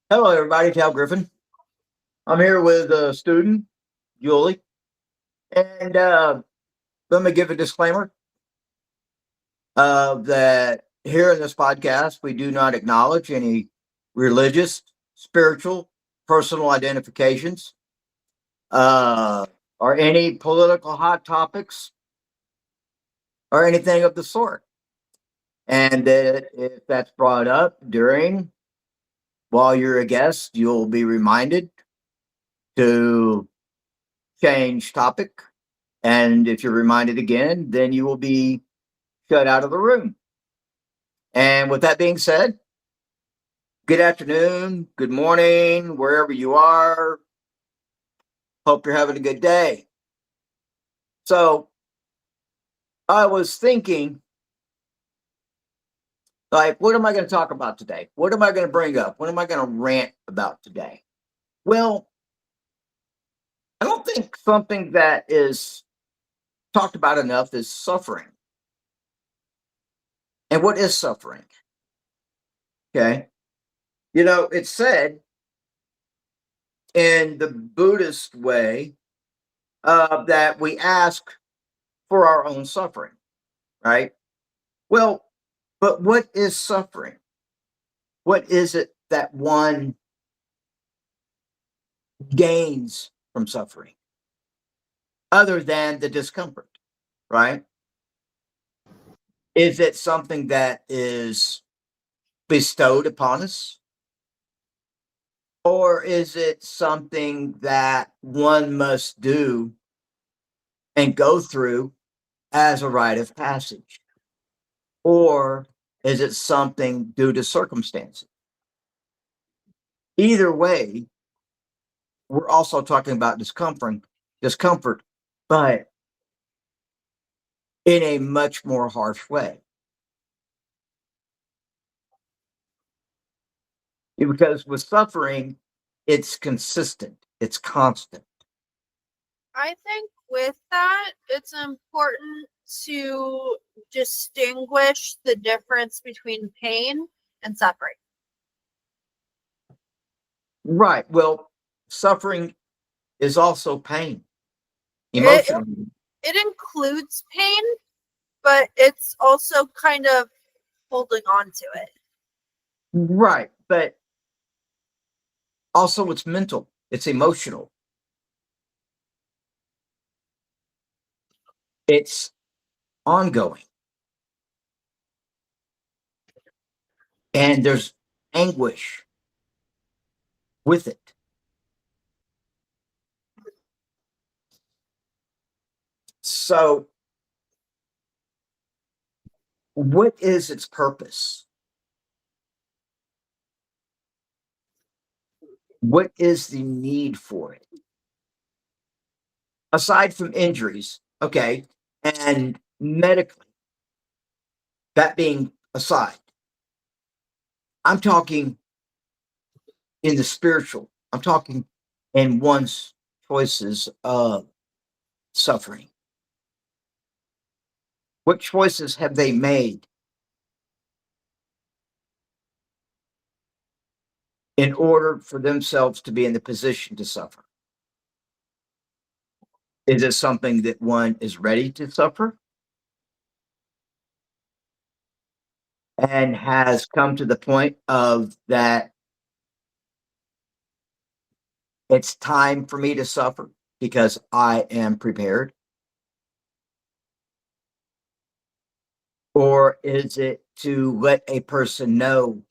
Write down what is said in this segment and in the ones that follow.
Hello, everybody. Cal Griffin. I'm here with a student, Julie, and let me give a disclaimer that here in this podcast we do not acknowledge any religious, spiritual, personal identifications, uh, or any political hot topics or anything of the sort. And that if that's brought up during while you're a guest, you'll be reminded to change topic. And if you're reminded again, then you will be shut out of the room. And with that being said, good afternoon, good morning, wherever you are. Hope you're having a good day. So I was thinking, like, what am I going to talk about today? What am I going to bring up? What am I going to rant about today? Well, I don't think something that is talked about enough is suffering. And what is suffering? Okay. It's said in the Buddhist way that we ask for our own suffering, right? Well, but what is suffering? What is it that one gains from suffering other than the discomfort, right? Is it something that is bestowed upon us? Or is it something that one must do and go through as a rite of passage? Or is it something due to circumstances? Either way, we're also talking about discomfort, but in a much more harsh way. Because with suffering, it's consistent, it's constant. I think with that, it's important to distinguish the difference between pain and suffering. Right. Well, suffering is also pain, It, emotional. it includes pain, but it's also kind of holding on to it. Right. But also it's mental, it's emotional, it's ongoing. And there's anguish with it. So, what is its purpose? What is the need for it? Aside from injuries, okay, and medically, that being aside, I'm talking in the spiritual, I'm talking in one's choices of suffering. What choices have they made in order for themselves to be in the position to suffer? Is it something that one is ready to suffer and has come to the point of that it's time for me to suffer because I am prepared? Or is it to let a person know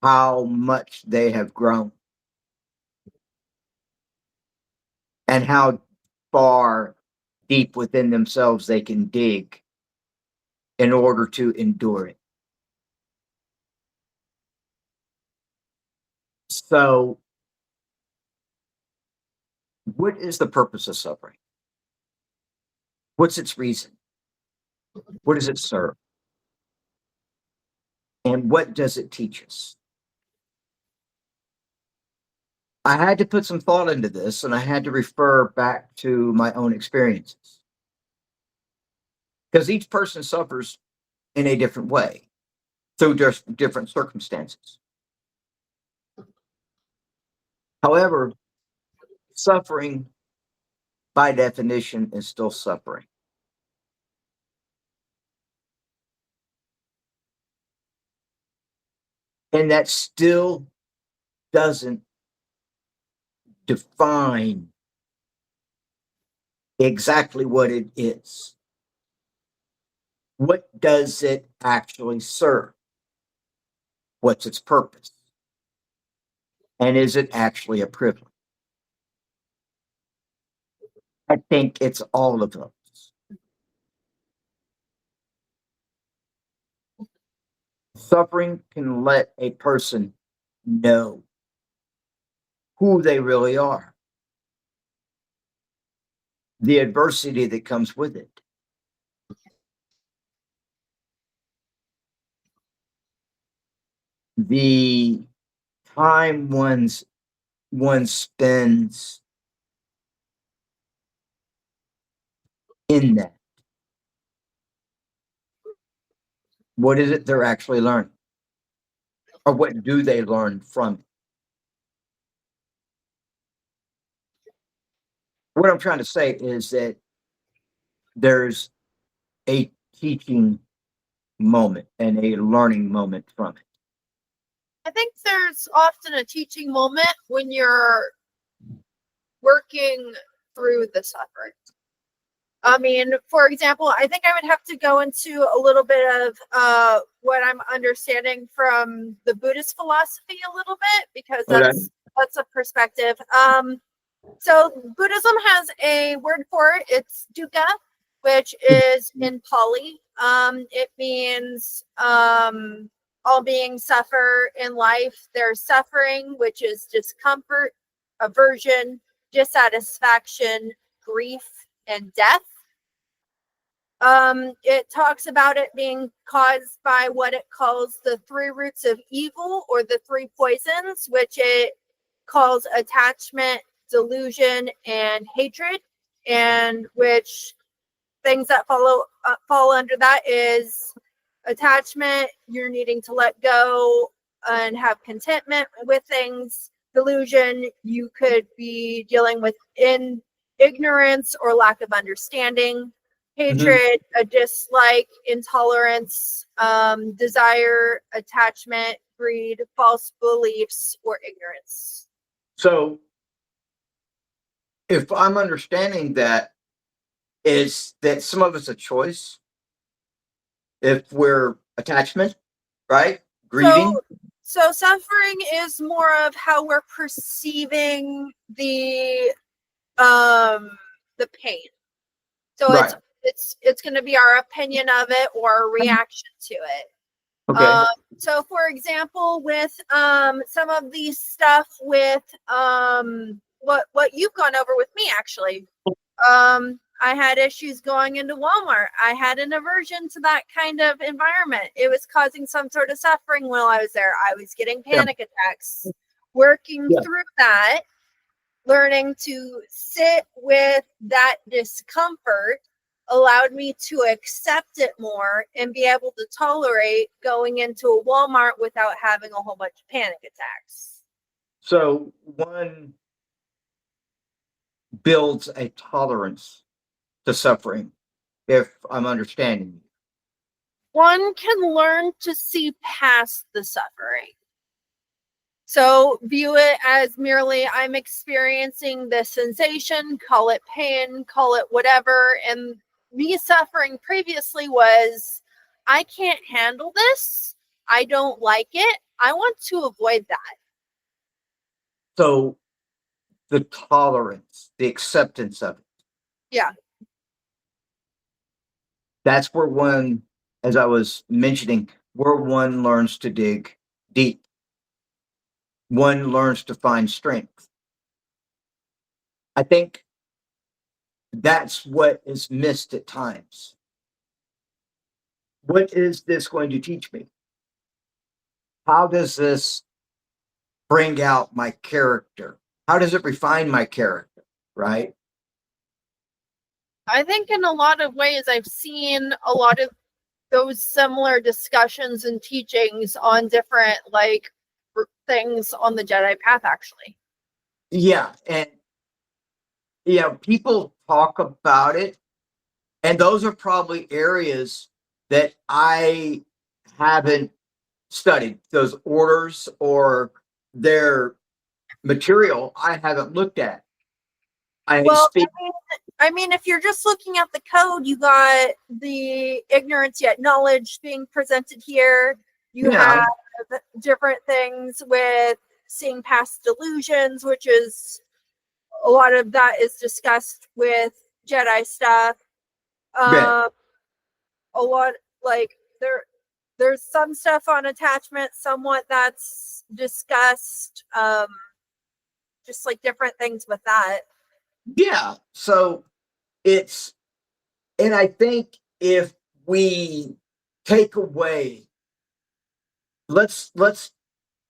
how much they have grown and how far deep within themselves they can dig in order to endure it? So, what is the purpose of suffering? What's its reason? What does it serve? And what does it teach us? I had to put some thought into this and I had to refer back to my own experiences because each person suffers in a different way through different circumstances. However, suffering by definition is still suffering. And that still doesn't define exactly what it is. What does it actually serve? What's its purpose? And is it actually a privilege? I think it's all of those. Suffering can let a person know who they really are, the adversity that comes with it. The time one spends in that. What is it they're actually learning? Or what do they learn from it? What I'm trying to say is that there's a teaching moment and a learning moment from it. I think there's often a teaching moment when you're working through the suffering. I mean, for example, I think I would have to go into a little bit of what I'm understanding from the Buddhist philosophy a little bit, because that's a perspective. So Buddhism has a word for it. It's dukkha, which is in Pali. It means all beings suffer in life. There's suffering, which is discomfort, aversion, dissatisfaction, grief, and death. It talks about it being caused by what it calls the three roots of evil, or the three poisons, which it calls attachment, delusion, and hatred, and which things that fall under that is attachment. You're needing to let go and have contentment with things. Delusion, you could be dealing with ignorance or lack of understanding. Hatred, a dislike, intolerance, desire, attachment, greed, false beliefs, or ignorance. So, if I'm understanding that, is that some of it's a choice? If we're attachment, right? Grieving. So suffering is more of how we're perceiving the pain. So right. It's going to be our opinion of it or our reaction to it. Okay. So for example, with some of these stuff with what you've gone over with me, actually, I had issues going into Walmart. I had an aversion to that kind of environment. It was causing some sort of suffering while I was there. I was getting panic attacks. Working through that, learning to sit with that discomfort allowed me to accept it more and be able to tolerate going into a Walmart without having a whole bunch of panic attacks. So one builds a tolerance to suffering, if I'm understanding you. One can learn to see past the suffering. So view it as merely I'm experiencing the sensation, call it pain, call it whatever. And me suffering previously was, I can't handle this. I don't like it. I want to avoid that. So the tolerance, the acceptance of it. Yeah. That's where one, as I was mentioning, where one learns to dig deep. One learns to find strength. I think that's what is missed at times. What is this going to teach me? How does this bring out my character? How does it refine my character, right? I think in a lot of ways, I've seen a lot of those similar discussions and teachings on different things on the Jedi path, actually. Yeah. And, people talk about it, and those are probably areas that I haven't studied, those orders or their material I haven't looked at. I Well, speak. I mean, if you're just looking at the code, you got the ignorance yet knowledge being presented here. You Yeah. have different things with seeing past delusions, which is a lot of that is discussed with Jedi stuff. Yeah. Um, a lot like there's some stuff on attachment, somewhat that's discussed. Just like different things with that. Yeah. So it's, and I think if we take away, let's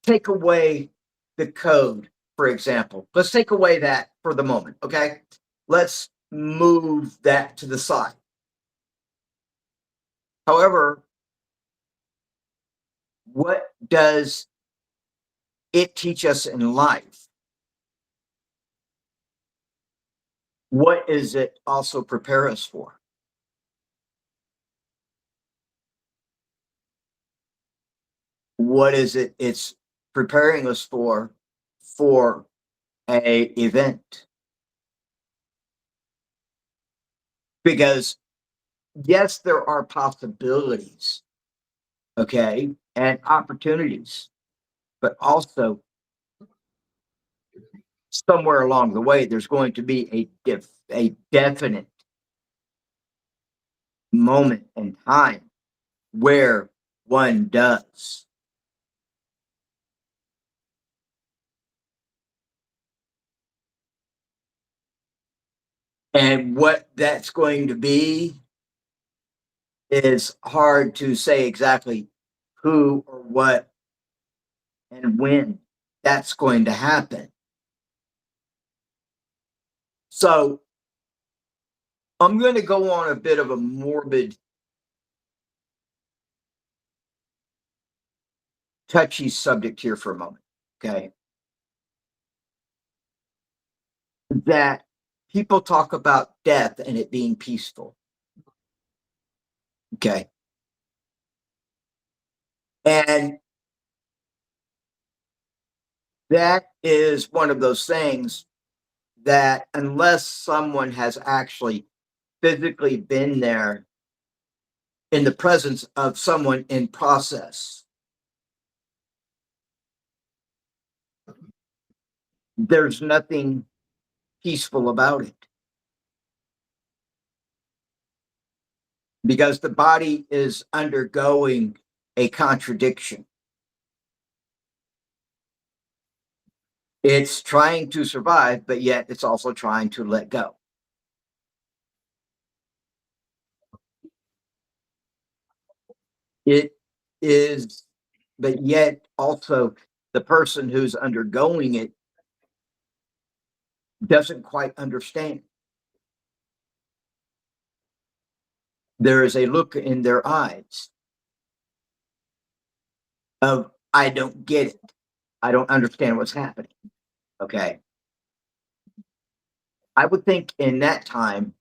take away the code, for example. Let's take away that for the moment. Okay. Let's move that to the side. However, what does it teach us in life? What is it also prepare us for? What is it it's preparing us for a event? Because yes, there are possibilities, okay, and opportunities, but also somewhere along the way, there's going to be a definite moment in time where one does. And what that's going to be is hard to say exactly who or what and when that's going to happen. So I'm going to go on a bit of a morbid, touchy subject here for a moment. Okay. That people talk about death and it being peaceful. Okay. And that is one of those things that, unless someone has actually physically been there in the presence of someone in process, there's nothing peaceful about it, because the body is undergoing a contradiction. It's trying to survive, but yet it's also trying to let go. It is, but yet also the person who's undergoing it doesn't quite understand. There is a look in their eyes of, I don't get it. I don't understand what's happening. Okay. I would think in that time,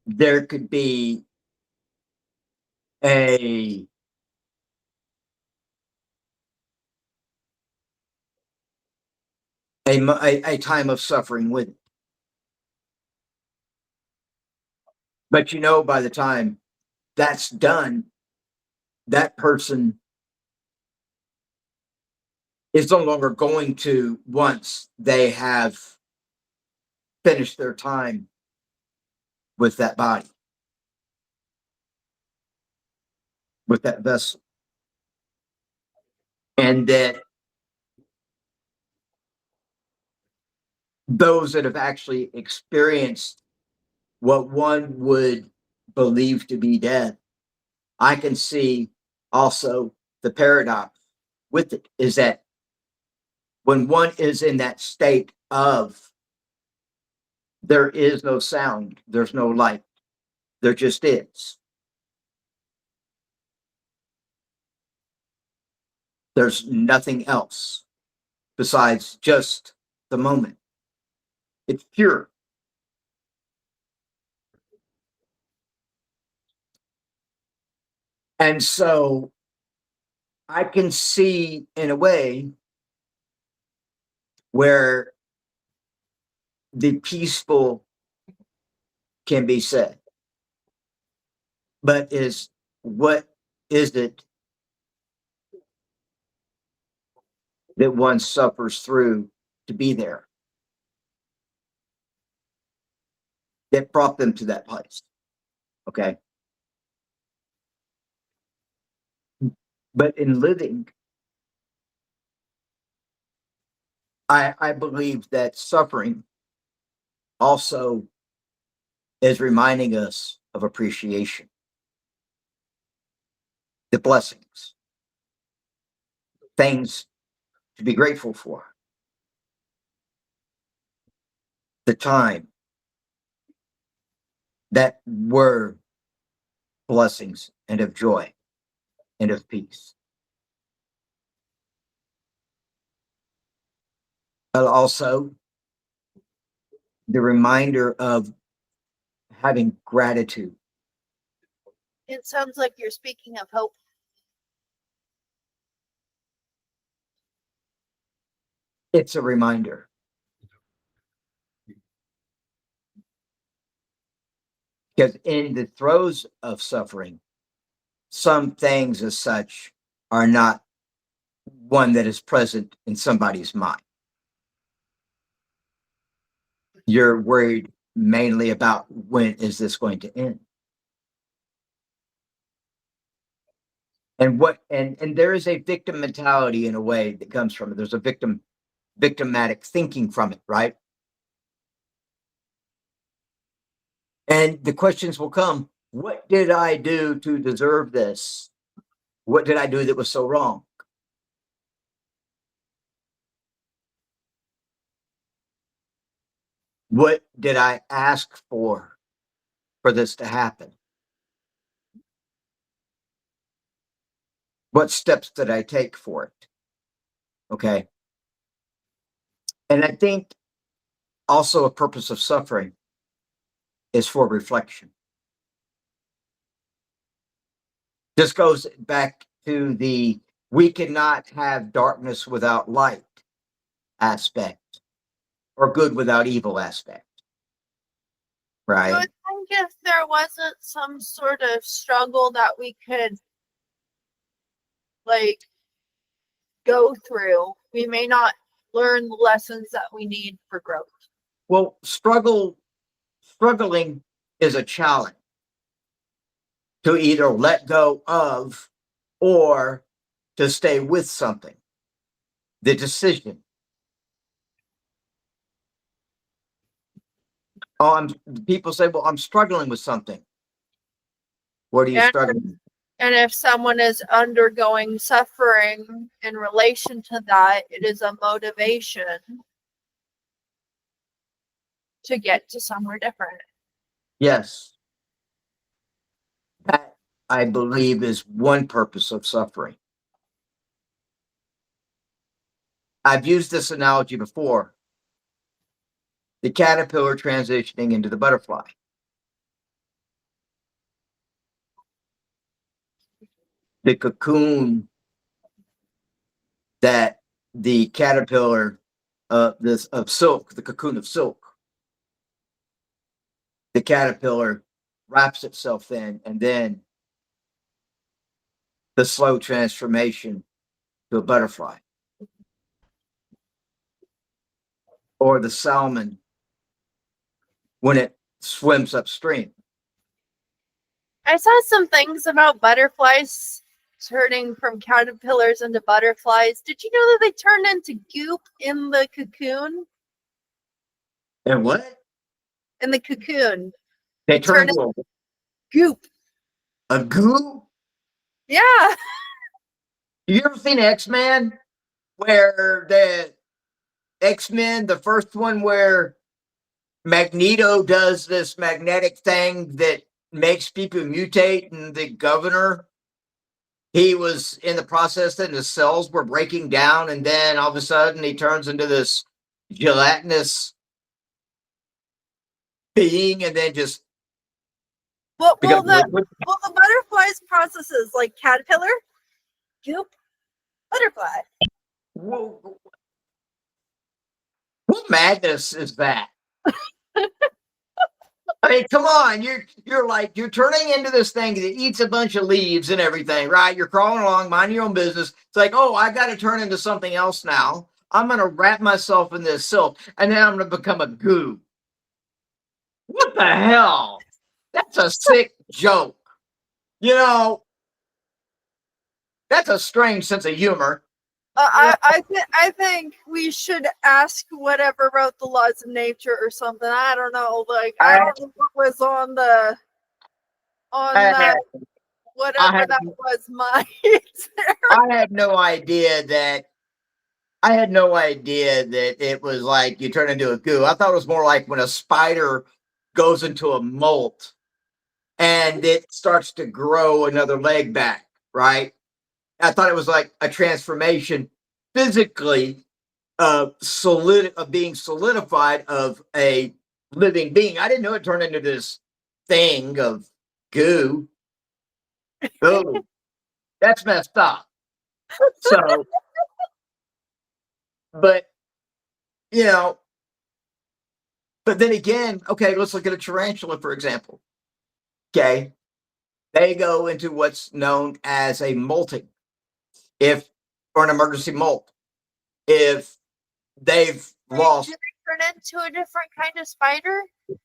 there could be a a time of suffering with it. But by the time that's done, that person is no longer going to, once they have finished their time with that body, with that vessel. And that those that have actually experienced what one would believe to be death, I can see also the paradox with it is that when one is in that state of, there is no sound, there's no light, there just is. There's nothing else besides just the moment. It's pure. And so I can see in a way where the peaceful can be said. But what is it that one suffers through to be there that brought them to that place? Okay. But in living, I believe that suffering also is reminding us of appreciation, the blessings, things to be grateful for, the time that were blessings and of joy and of peace. But also the reminder of having gratitude. It sounds like you're speaking of hope. It's a reminder. Because in the throes of suffering, some things as such are not one that is present in somebody's mind. You're worried mainly about when is this going to end? And there is a victim mentality in a way that comes from it. There's a victimatic thinking from it, right? And the questions will come, what did I do to deserve this? What did I do that was so wrong? What did I ask for this to happen? What steps did I take for it? Okay. And I think also a purpose of suffering is for reflection. This goes back to we cannot have darkness without light aspect, or good without evil aspect. Right? I would think if there wasn't some sort of struggle that we could go through, we may not learn the lessons that we need for growth. Well, struggling is a challenge to either let go of or to stay with something. The decision. People say, well, I'm struggling with something. What are you struggling with? And if someone is undergoing suffering in relation to that, it is a motivation to get to somewhere different. Yes. That, I believe, is one purpose of suffering. I've used this analogy before. The caterpillar transitioning into the butterfly. The cocoon that the caterpillar of silk, the cocoon of silk, the caterpillar wraps itself in, and then the slow transformation to a butterfly. Or the salmon when it swims upstream. I saw some things about butterflies turning from caterpillars into butterflies. Did you know that they turn into goop in the cocoon? And what? In the cocoon. They turn into goop. A goo? Yeah. You ever seen X-Men? Where the X-Men, the first one where Magneto does this magnetic thing that makes people mutate, and the governor, he was in the process that the cells were breaking down, and then all of a sudden he turns into this gelatinous being and then just Well, become the liquid? butterfly's processes like caterpillar, goop, butterfly. Whoa, what madness is that? I mean, come on, you're like you're turning into this thing that eats a bunch of leaves and everything, right? You're crawling along, minding your own business. It's like, oh, I got to turn into something else now. I'm going to wrap myself in this silk, and then I'm going to become a goo. What the hell? That's a sick joke. You know, that's a strange sense of humor. I think we should ask whatever wrote the laws of nature or something. I don't know. Like I don't know what was on that I whatever had, that was. My I had no idea that. I had no idea that it was like you turn into a goo. I thought it was more like when a spider goes into a molt and it starts to grow another leg back, right? I thought it was like a transformation physically of being solidified of a living being. I didn't know it turned into this thing of goo. Oh, that's messed up. So, but you know, but then again, okay, let's look at a tarantula, for example. Okay. They go into what's known as a molting. If or an emergency molt. If they've lost. Did they turn into a different kind of spider?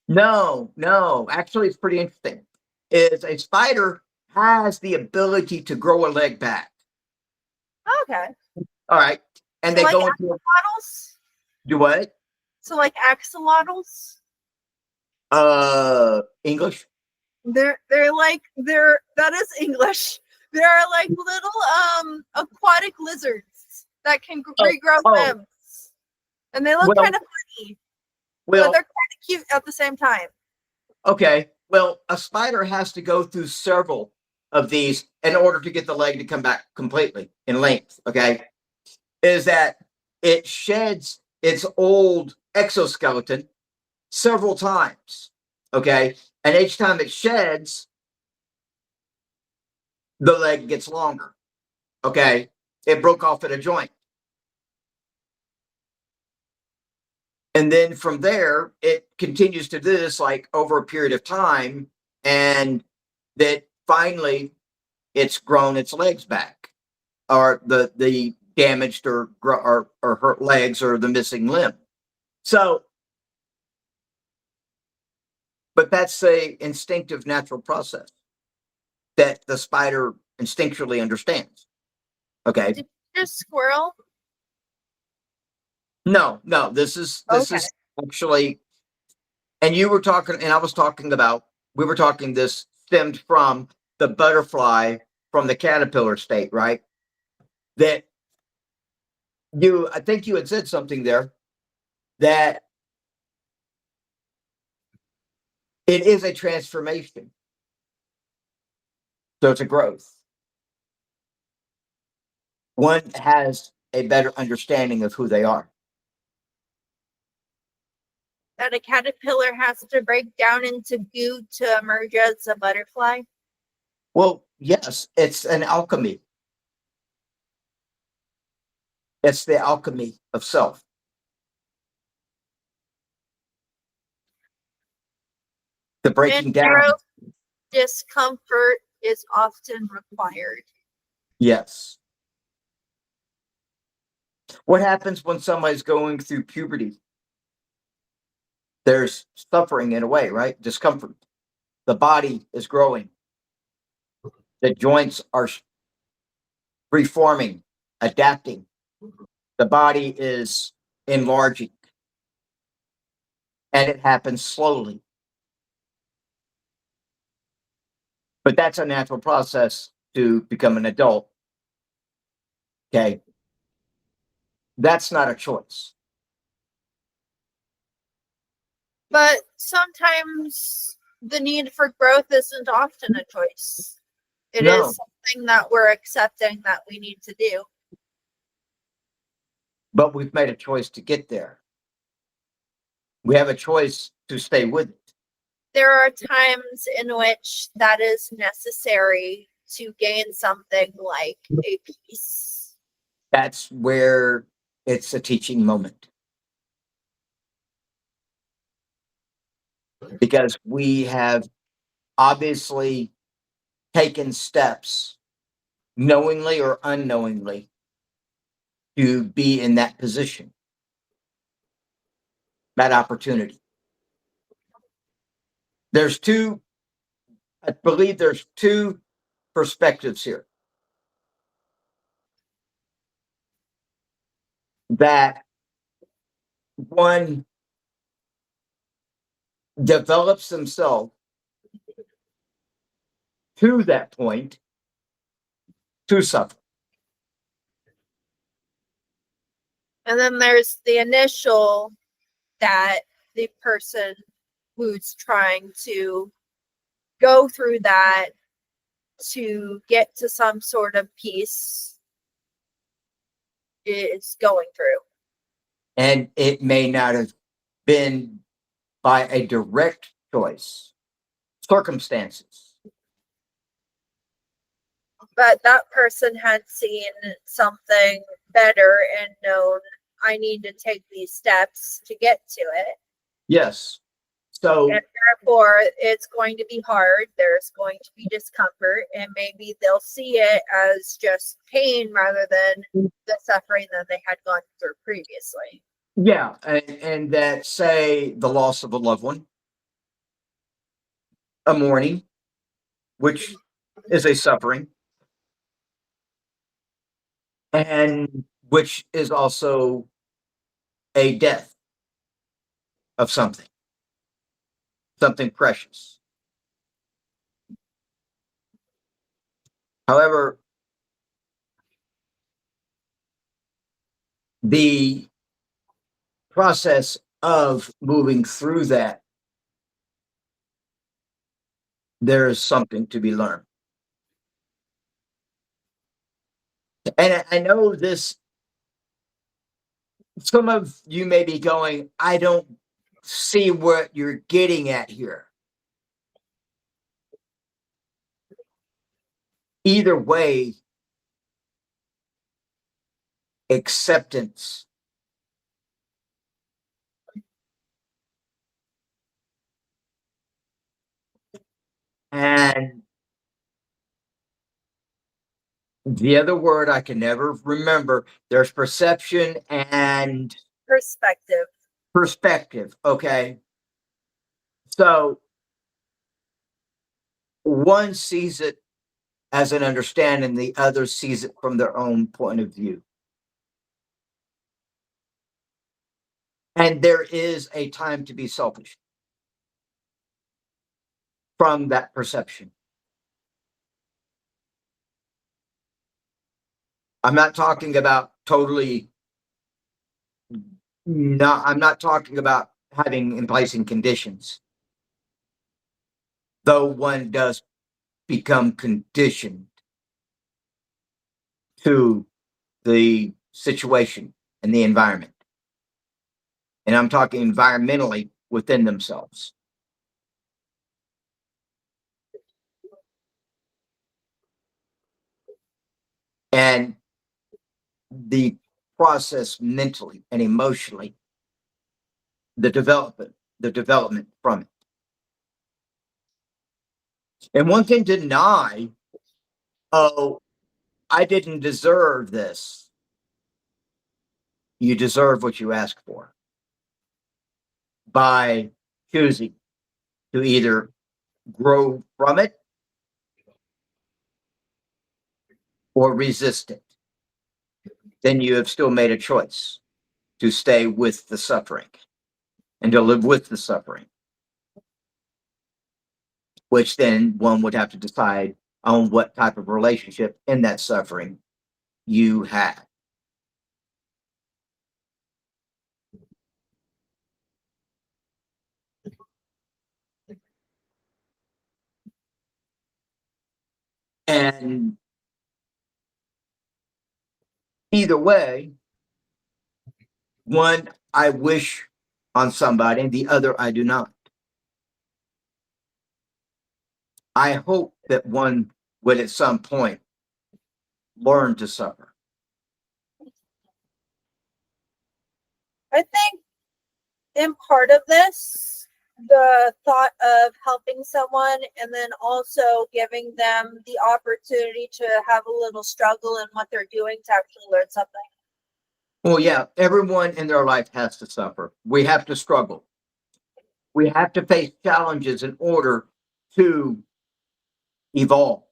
No. Actually, it's pretty interesting. Is a spider has the ability to grow a leg back. Okay. All right. And So they like go into axolotls? do what? So like axolotls? English. They're that is English. They're like little aquatic lizards that can regrow limbs. And they look kind of funny. But they're kind of cute at the same time. Okay. Well, a spider has to go through several of these in order to get the leg to come back completely in length. Okay. Is that it sheds its old exoskeleton several times. Okay. And each time it sheds, the leg gets longer. Okay. It broke off at a joint. And then from there, it continues to do this like over a period of time. And that finally it's grown its legs back, or the damaged or hurt legs or the missing limb. So, but that's a instinctive natural process that the spider instinctually understands. Okay. Did you just squirrel? No, this is actually, and you were talking, and I was talking about, we were talking this stemmed from the butterfly from the caterpillar state, right? That I think you had said something there that it is a transformation. So it's a growth. One has a better understanding of who they are. That a caterpillar has to break down into goo to emerge as a butterfly? Well, yes, it's an alchemy. It's the alchemy of self. The breaking down. Discomfort is often required. Yes. What happens when somebody's going through puberty? There's suffering in a way, right? Discomfort. The body is growing. The joints are reforming, adapting. The body is enlarging. And it happens slowly. But that's a natural process to become an adult. Okay. That's not a choice. But sometimes the need for growth isn't often a choice. It is something that we're accepting that we need to do. But we've made a choice to get there. We have a choice to stay with it. There are times in which that is necessary to gain something like a peace. That's where it's a teaching moment. Because we have obviously taken steps, knowingly or unknowingly, to be in that position, that opportunity. I believe there's two perspectives here. That one develops themselves to that point to suffer. And then there's the initial that the person who's trying to go through that to get to some sort of peace is going through. And it may not have been by a direct choice, circumstances. But that person had seen something better and known, I need to take these steps to get to it. Yes. So, And therefore, it's going to be hard. There's going to be discomfort, and maybe they'll see it as just pain rather than the suffering that they had gone through previously. yeah. And that, say, the loss of a loved one, a mourning, which is a suffering, and which is also a death of something precious. However, the process of moving through that, there is something to be learned. And I know this, some of you may be going, I don't see what you're getting at here. Either way, acceptance and the other word I can never remember, there's perception and Perspective. Okay. So one sees it as an understanding, the other sees it from their own point of view. And there is a time to be selfish from that perception. I'm not talking about totally, no, I'm not talking about having and placing conditions. Though one does become conditioned to the situation and the environment. And I'm talking environmentally within themselves. And the process mentally and emotionally, the development from it. And one can deny, oh, I didn't deserve this. You deserve what you ask for by choosing to either grow from it or resist it. Then you have still made a choice to stay with the suffering and to live with the suffering, which then one would have to decide on what type of relationship in that suffering you have. And either way, one, I wish on somebody and the other I do not. I hope that one would at some point learn to suffer. I think in part of this, the thought of helping someone and then also giving them the opportunity to have a little struggle in what they're doing to actually learn something. Well, yeah, everyone in their life has to suffer. We have to struggle. We have to face challenges in order to evolve,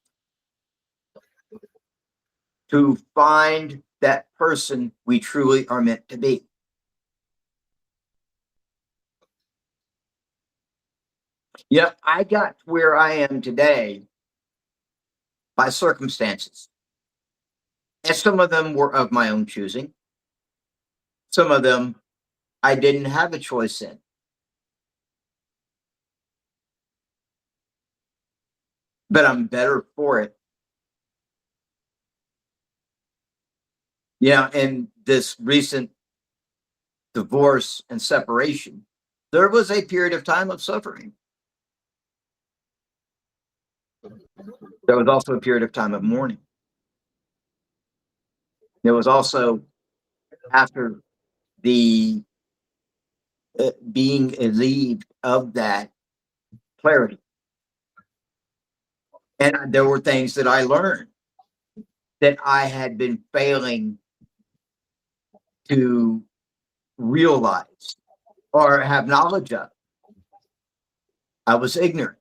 to find that person we truly are meant to be. Yeah, I got to where I am today by circumstances. And some of them were of my own choosing. Some of them I didn't have a choice in. But I'm better for it. Yeah, in this recent divorce and separation, there was a period of time of suffering. There was also a period of time of mourning. There was also, after the being relieved of that, clarity. And there were things that I learned that I had been failing to realize or have knowledge of. I was ignorant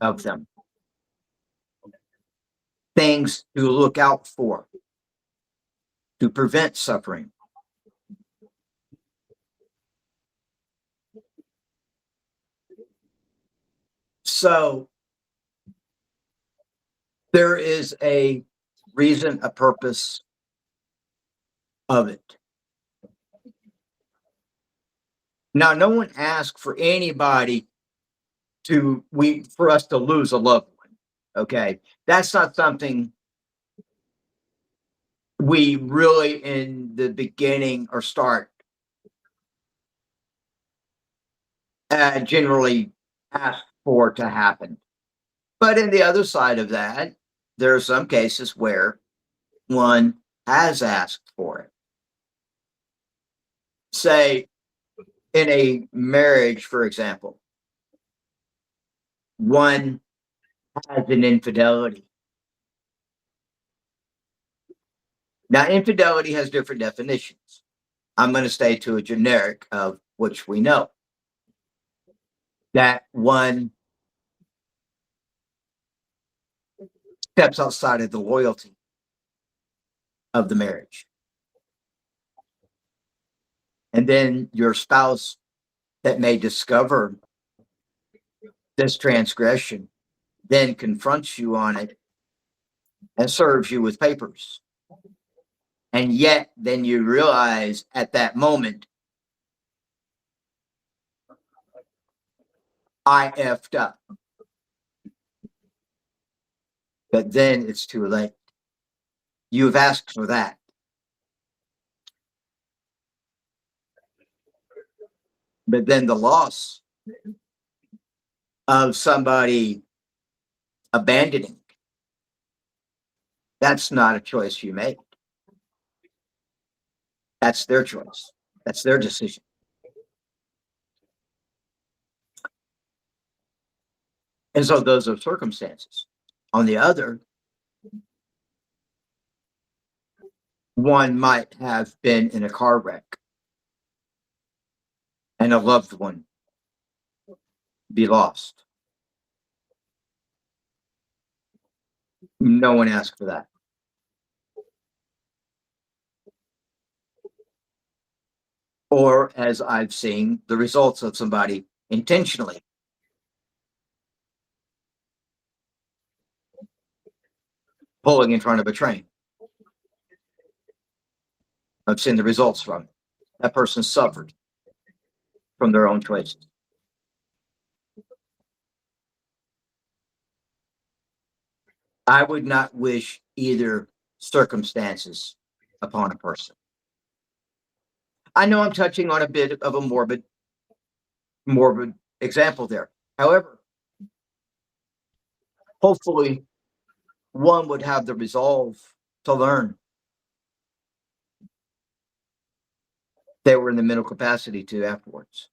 of them. Things to look out for, to prevent suffering. So there is a reason, a purpose of it. Now, no one asked for anybody for us to lose a loved one. Okay, that's not something we really in the beginning or start generally ask for to happen. But in the other side of that, there are some cases where one has asked for it. Say, in a marriage, for example, one has an infidelity. Now, infidelity has different definitions. I'm going to stay to a generic of which we know. That one steps outside of the loyalty of the marriage. And then your spouse that may discover this transgression then confronts you on it and serves you with papers. And yet, then you realize at that moment, I effed up. But then it's too late. You've asked for that. But then the loss of somebody abandoning, that's not a choice you make. That's their choice. That's their decision. And so those are circumstances. On the other, one might have been in a car wreck and a loved one be lost. No one asked for that. Or, as I've seen, the results of somebody intentionally pulling in front of a train. I've seen the results from it. That person suffered from their own choices. I would not wish either circumstances upon a person. I know I'm touching on a bit of a morbid more of an example there. However, hopefully one would have the resolve to learn. They were in the mental capacity to afterwards.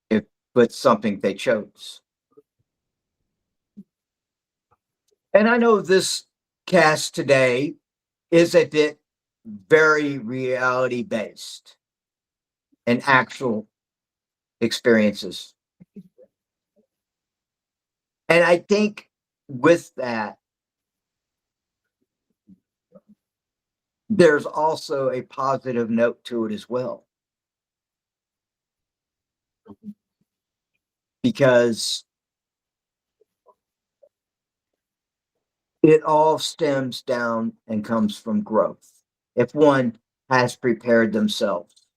If it's something they chose. And I know this cast today is a bit very reality based and actual experiences. And I think with that, there's also a positive note to it as well. Because it all stems down and comes from growth. If one has prepared themselves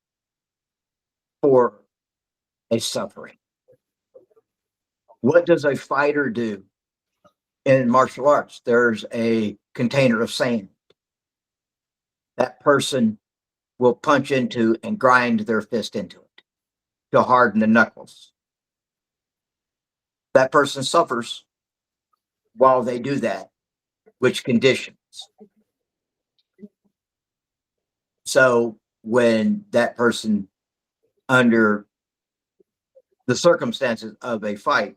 for a suffering, what does a fighter do in martial arts? There's a container of sand. That person will punch into and grind their fist into it to harden the knuckles. That person suffers while they do that, which conditions. So when that person, under the circumstances of a fight,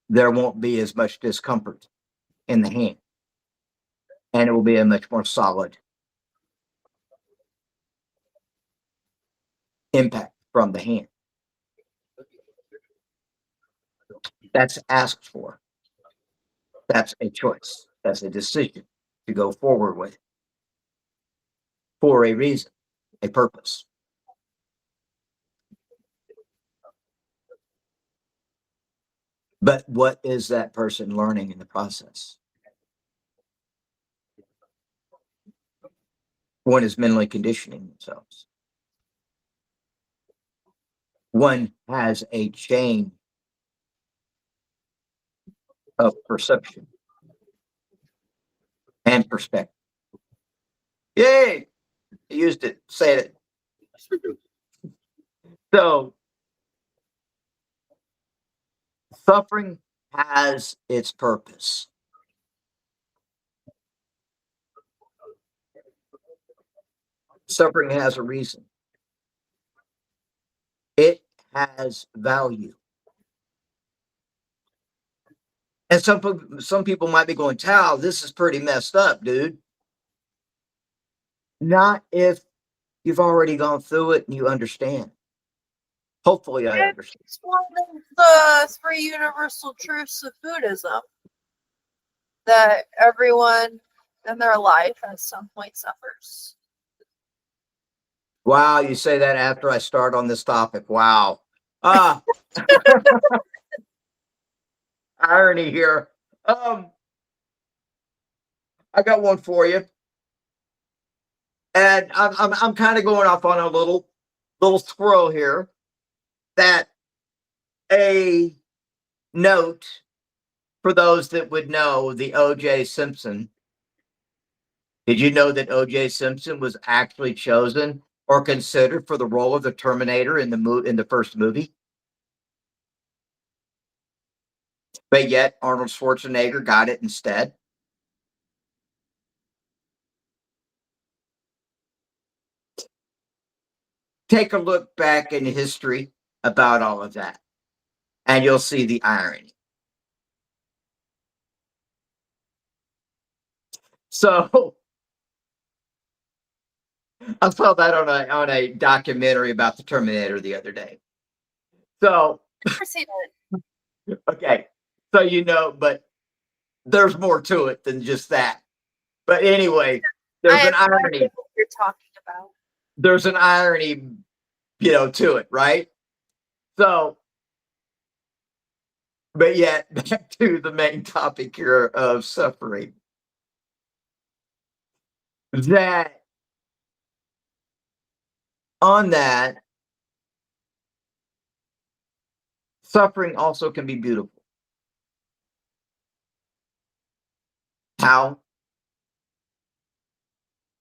there won't be as much discomfort in the hand, and it will be a much more solid impact from the hand. That's asked for. That's a choice. That's a decision to go forward with for a reason, a purpose. But what is that person learning in the process? One is mentally conditioning themselves. One has a chain of perception and perspective. Yay! I used it, said it. So, suffering has its purpose. Suffering has a reason. It has value. And some people might be going, Tal, this is pretty messed up, dude. Not if you've already gone through it and you understand. Hopefully I understand. It's one of the three universal truths of Buddhism that everyone in their life at some point suffers. Wow, you say that after I start on this topic. Wow. Irony here. I got one for you. And I'm kind of going off on a little squirrel here. That a note for those that would know the O.J. Simpson. Did you know that O.J. Simpson was actually chosen or considered for the role of the Terminator in the first movie? But yet Arnold Schwarzenegger got it instead. Take a look back in history about all of that, and you'll see the irony. So I saw that on a documentary about the Terminator the other day. So Never seen it. okay, so but there's more to it than just that. But anyway, there's an irony. What you're talking about. There's an irony, to it, right? So, but yet back to the main topic here of suffering. That on that, suffering also can be beautiful.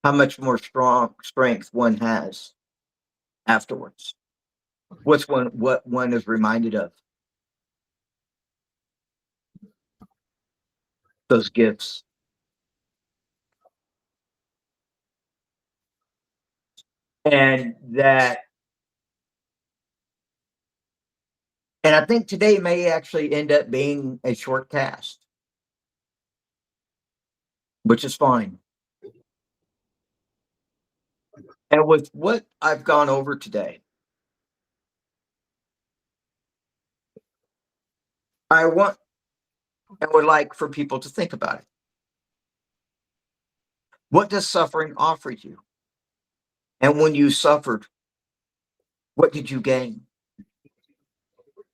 How much more strength one has afterwards. What one is reminded of? Those gifts. And I think today may actually end up being a short cast, which is fine. And with what I've gone over today, I would like for people to think about it. What does suffering offer you? And when you suffered, what did you gain?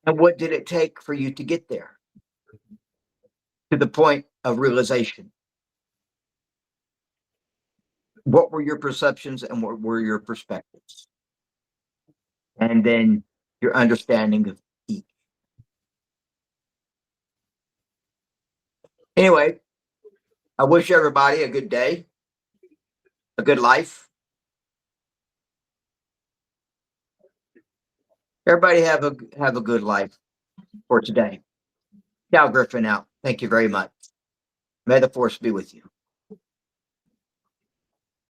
And what did it take for you to get there? To the point of realization. What were your perceptions and what were your perspectives? And then your understanding of each. Anyway, I wish everybody a good day, a good life. Everybody have a good life for today. Cal Griffin out. Thank you very much. May the force be with you.